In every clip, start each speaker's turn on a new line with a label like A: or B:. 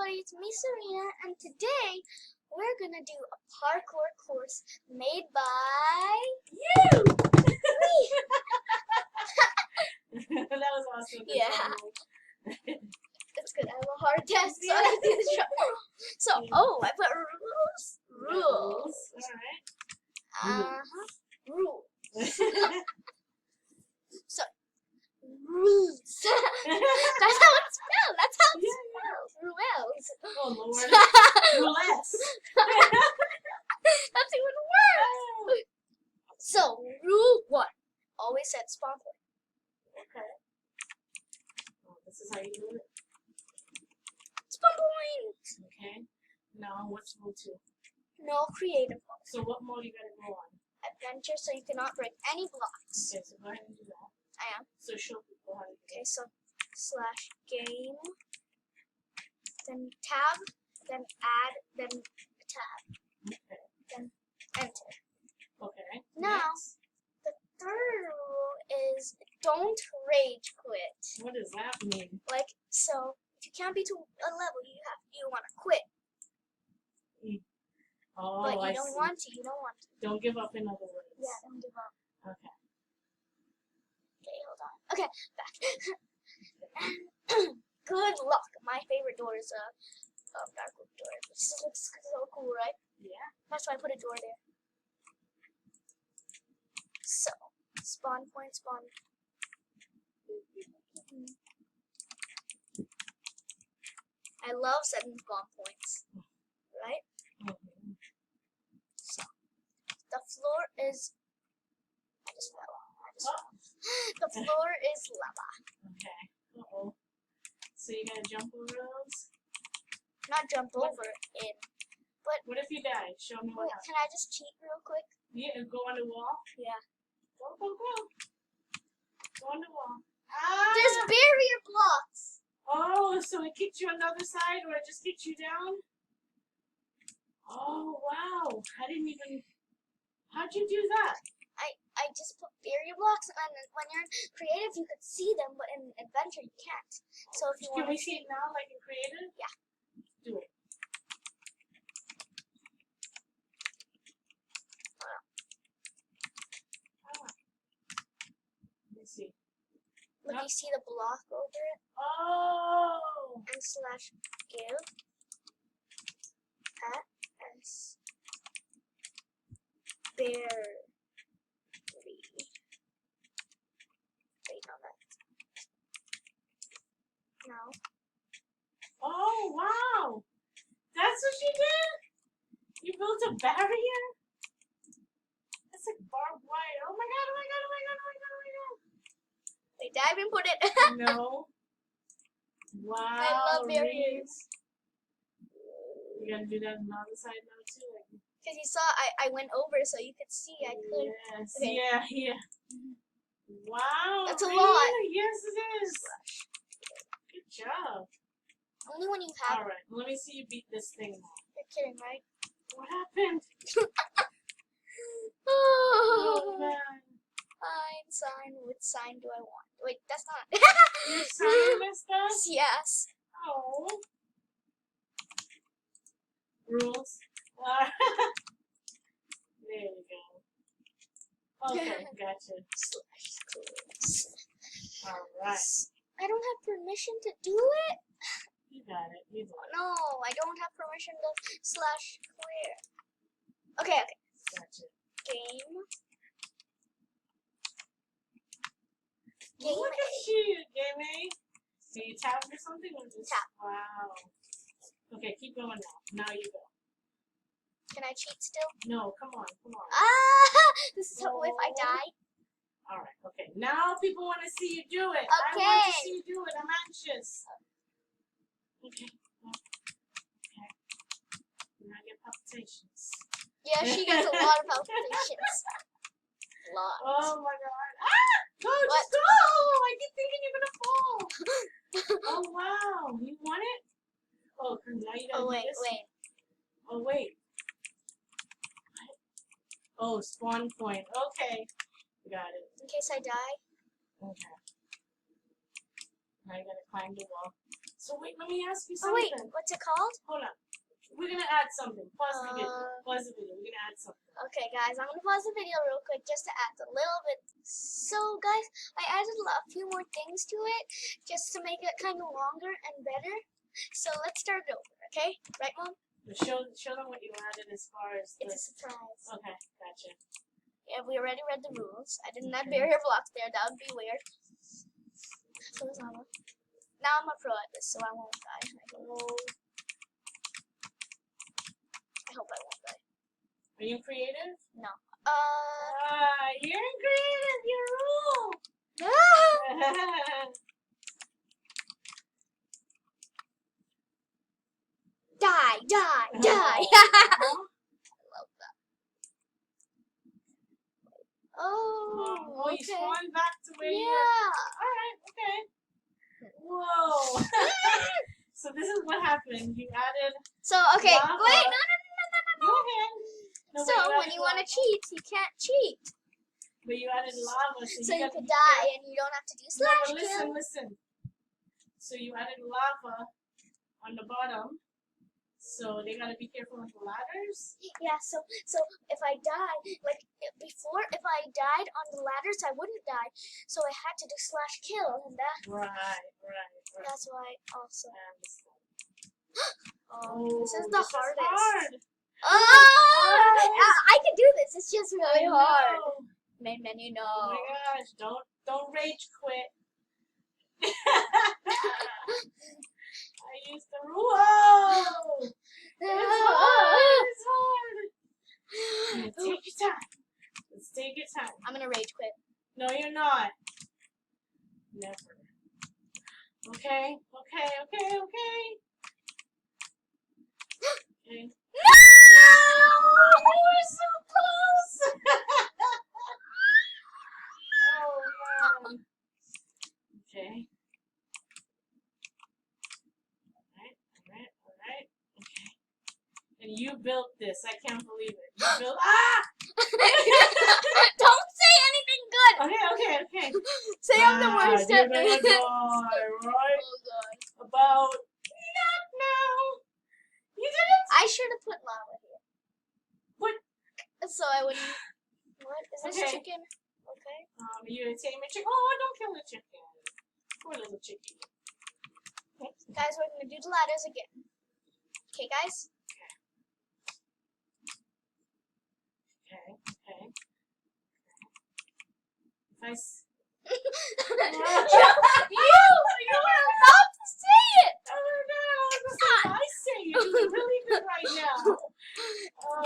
A: everybody, it's me, Serena, and today we're gonna do a parkour course made by
B: you! That was awesome.
A: Yeah. It's good. I have a hard test, so I have to do the show. So, I put rules. Rules.
B: Alright.
A: Rules. So, rules. That's how it's spelled. That's how it's spelled. Rules.
B: Oh, Lord. Rules.
A: That's even worse. So, rule 1. Always set spawn point.
B: Okay. Oh, this is how you do it?
A: Spawn point.
B: Okay. Now, what's rule 2?
A: No creative mode.
B: So, what mode you gotta go on?
A: Adventure, so you cannot break any blocks.
B: Okay, so go ahead and do that.
A: I am.
B: So, show people how to do
A: Okay, so /game, then tab, then add, then tab,
B: it. Okay.
A: then enter.
B: Okay.
A: Now,
B: Next.
A: the third rule is don't rage quit.
B: What does that mean?
A: Like, so if you can't beat to a level, you want to quit.
B: Oh,
A: But
B: I
A: you don't
B: see.
A: want to. You don't want to.
B: Don't give up, in other words.
A: Yeah, don't give up.
B: Okay.
A: Okay, hold on. Okay, back. Good luck. My favorite door is a dark wood door. This looks so cool, right?
B: Yeah.
A: That's why I put a door there. So, spawn point, spawn. I love setting spawn points, right?
B: Mm-hmm.
A: So, the floor is. I just fell. The floor is lava.
B: Okay. Uh-oh. So you gotta jump over those?
A: Not jump over in.
B: What if you die? Show me what
A: Wait,
B: happens.
A: can I just cheat real quick?
B: Yeah, go on the wall.
A: Yeah.
B: Go. Go on the wall. Ah!
A: There's barrier blocks.
B: Oh, so it kicked you on the other side, or it just kicked you down? Oh, wow. How'd you do that?
A: I just put barrier blocks, and when you're in creative, you could see them, but in adventure, you can't. So if you
B: Can
A: want
B: we see it now, like in creative?
A: Yeah.
B: Do it. Let me see.
A: look, you see the block over it,
B: Oh!
A: and /give @s berry. Wait on that. No.
B: Oh, wow! That's what you did? You built a barrier? That's like barbed wire. Oh my god, oh my god, oh my god, oh my god, oh my god.
A: Wait, did I even put it?
B: No. Wow.
A: I love barriers.
B: You gotta do that on the other side now too.
A: Because you saw I went over so you could see I could.
B: Yes.
A: Okay.
B: Yeah. Wow.
A: That's a
B: really?
A: lot.
B: Yes, it is. Good job.
A: Only when you have.
B: Alright, let me see you beat this thing now.
A: You're kidding, right?
B: What happened?
A: Oh,
B: man.
A: fine, sign. Which sign do I want? Wait, that's not.
B: Your sign messed up?
A: Yes.
B: Oh. Rules. There you go. Okay, gotcha. Alright.
A: I don't have permission to do it?
B: You got it. You got it.
A: No, I don't have permission to /clear. Okay.
B: Gotcha.
A: Game.
B: Look at you, Game A. So you tap or something? Or just,
A: Tap.
B: Wow. Okay, keep going now. Now you go.
A: Can I cheat still?
B: No, come on.
A: Ah! This is how if I die.
B: Alright, okay. Now people want to see you do it. I
A: Okay.
B: want to see you do it. I'm anxious. Okay. Now I get palpitations.
A: Yeah, she gets a lot of palpitations. Lots.
B: Oh my god. Ah! Go, just go! I keep thinking you're gonna fall. Oh wow. You want it? Oh, now you gotta do this. Oh wait. What? Oh, spawn point. Okay. Got it.
A: In case I die.
B: Okay. Now you gotta climb the wall. So wait, let me ask you
A: Oh
B: something.
A: wait, what's it called?
B: Hold on. We're gonna add something. Pause the video. Pause the video. We're gonna add something.
A: Okay, guys, I'm gonna pause the video real quick just to add a little bit. So, guys, I added a few more things to it just to make it kind of longer and better. So let's start it over, okay? Right, Mom?
B: Show them what you added as far as.
A: It's a surprise.
B: Okay, gotcha.
A: Yeah, we already read the rules. I didn't add barrier blocks there. That would be weird. So is Mama. Now I'm a pro at this, so I won't die. I hope I won't die.
B: Are you creative?
A: No.
B: You're creative. You're rule.
A: Die, die, die. I love that. Oh,
B: you
A: okay.
B: spawned back to where you were.
A: Yeah.
B: Alright, okay. Whoa. So this is what happened. You added.
A: So, okay.
B: lava.
A: Wait, no.
B: Go ahead. No,
A: So,
B: but
A: when you want to cheat, you can't cheat.
B: But you added lava,
A: So you
B: got
A: could
B: to be
A: die and you don't have to do
B: No,
A: slash
B: but
A: kill.
B: listen. So you added lava on the bottom. So they gotta be careful with the ladders.
A: Yeah, so if I die, like before, if I died on the ladders, I wouldn't die. So I had to do slash kill, and
B: Right.
A: that's why also.
B: I understand.
A: Oh, this is the hardest.
B: Hard.
A: I can do this. It's just really hard. Main menu, no.
B: Oh my gosh! Don't rage quit. I used the rule. Whoa! It's hard. Take your time. Let's take your time.
A: I'm gonna rage quit.
B: No, you're not. Never. Okay. Okay.
A: No!
B: You were so close. Oh man. Okay. All right. Okay. And you built this. I can't believe it. You built.
A: Don't say anything good.
B: Okay.
A: Say I'm the worst
B: you're
A: at
B: gonna
A: this.
B: die, right?
A: Oh god.
B: About not now. You did it.
A: I should have put lava here.
B: What?
A: So I wouldn't. What is this
B: Okay.
A: chicken? Okay.
B: You tame a chicken. Oh, don't kill the chicken. Poor little chicken.
A: Guys, we're gonna do the ladders again. Okay, guys.
B: Okay.
A: You were about to say it.
B: Oh no! I say you're doing really good right now.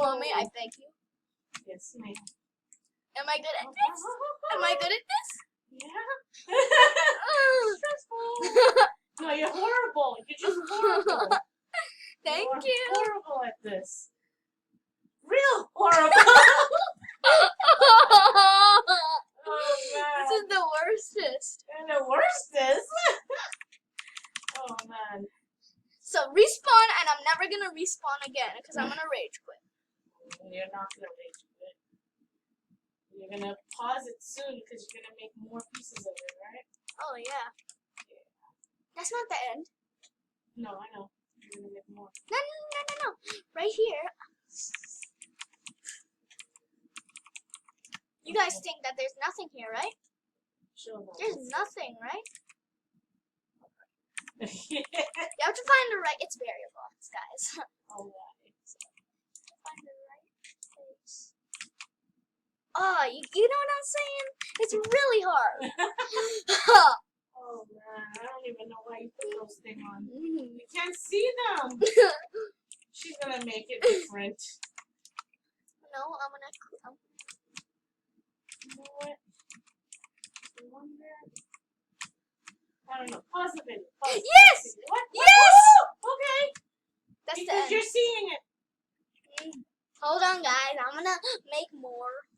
A: Mommy, I thank you.
B: Yes, ma'am.
A: Am I good at this? Am I good at this?
B: Yeah. Stressful. No, you're horrible. You're just horrible.
A: Thank
B: You're
A: you.
B: horrible at this. Real horrible. Oh man.
A: This is the worstest.
B: And the worst is. Oh man.
A: So respawn, and I'm never gonna respawn again because I'm gonna rage quit.
B: You're not gonna rage quit. You're gonna pause it soon because you're gonna make more pieces of it, right?
A: Oh yeah. That's not the end.
B: No, I know. You're gonna make more.
A: No. Right here. You guys think that there's nothing here, right?
B: Sure.
A: There's nothing, right?
B: Yeah.
A: You have to find the right. It's barrier blocks, guys.
B: All right.
A: Find the right place. Oh, you know what I'm saying? It's really hard.
B: Oh man, I don't even know why you put those things on.
A: Mm.
B: You can't see them. She's gonna make it different.
A: No, I'm gonna.
B: You know what? I wonder. I don't know. Pause the video. Pause.
A: Yes!
B: What?
A: Yes!
B: Oh, okay.
A: That's the
B: Because
A: end.
B: you're seeing it.
A: Hold on, guys. I'm gonna make more.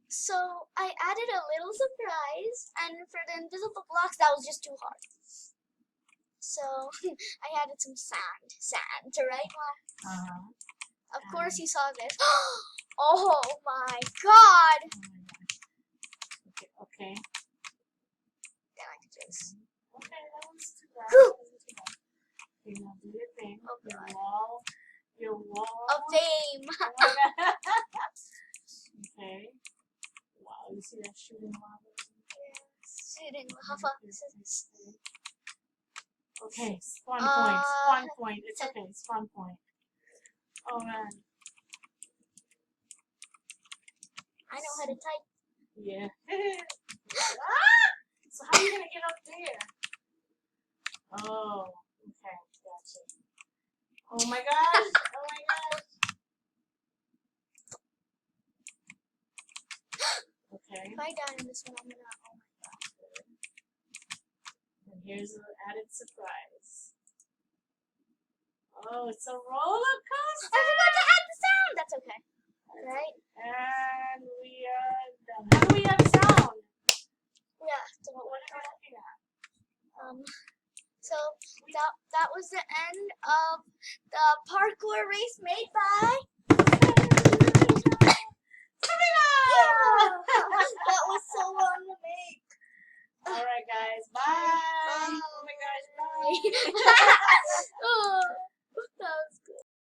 A: So I added a little surprise, and for the invisible blocks, that was just too hard. So I added some sand to write on. Of course, you saw this. Oh my god!
B: Okay.
A: Then I could just.
B: Okay, that was too bad.
A: Whew.
B: That wasn't too bad. Okay, now do your thing.
A: Oh,
B: Your
A: God.
B: wall. Your wall.
A: Of fame.
B: Oh my God. Okay. Wow, you see that shooting lava?
A: Shooting lava.
B: Okay, spawn point. Spawn point. It's okay. Spawn point. Oh man.
A: I know how to type.
B: Yeah. Ah! So how are you gonna get up there? Oh, okay, gotcha. Oh my gosh! Oh my gosh! Okay.
A: If I die in this one, I'm gonna. Oh my gosh.
B: And here's an added surprise. Oh, it's a roller coaster!
A: I forgot to add the sound. That's okay. Right?
B: And we are done. How do we add sound?
A: Yeah. So
B: What are we looking at?
A: So that was the end of the parkour race made by. That was so long to make.
B: Alright guys, bye!
A: Bye.
B: Oh my gosh, bye!
A: Oh.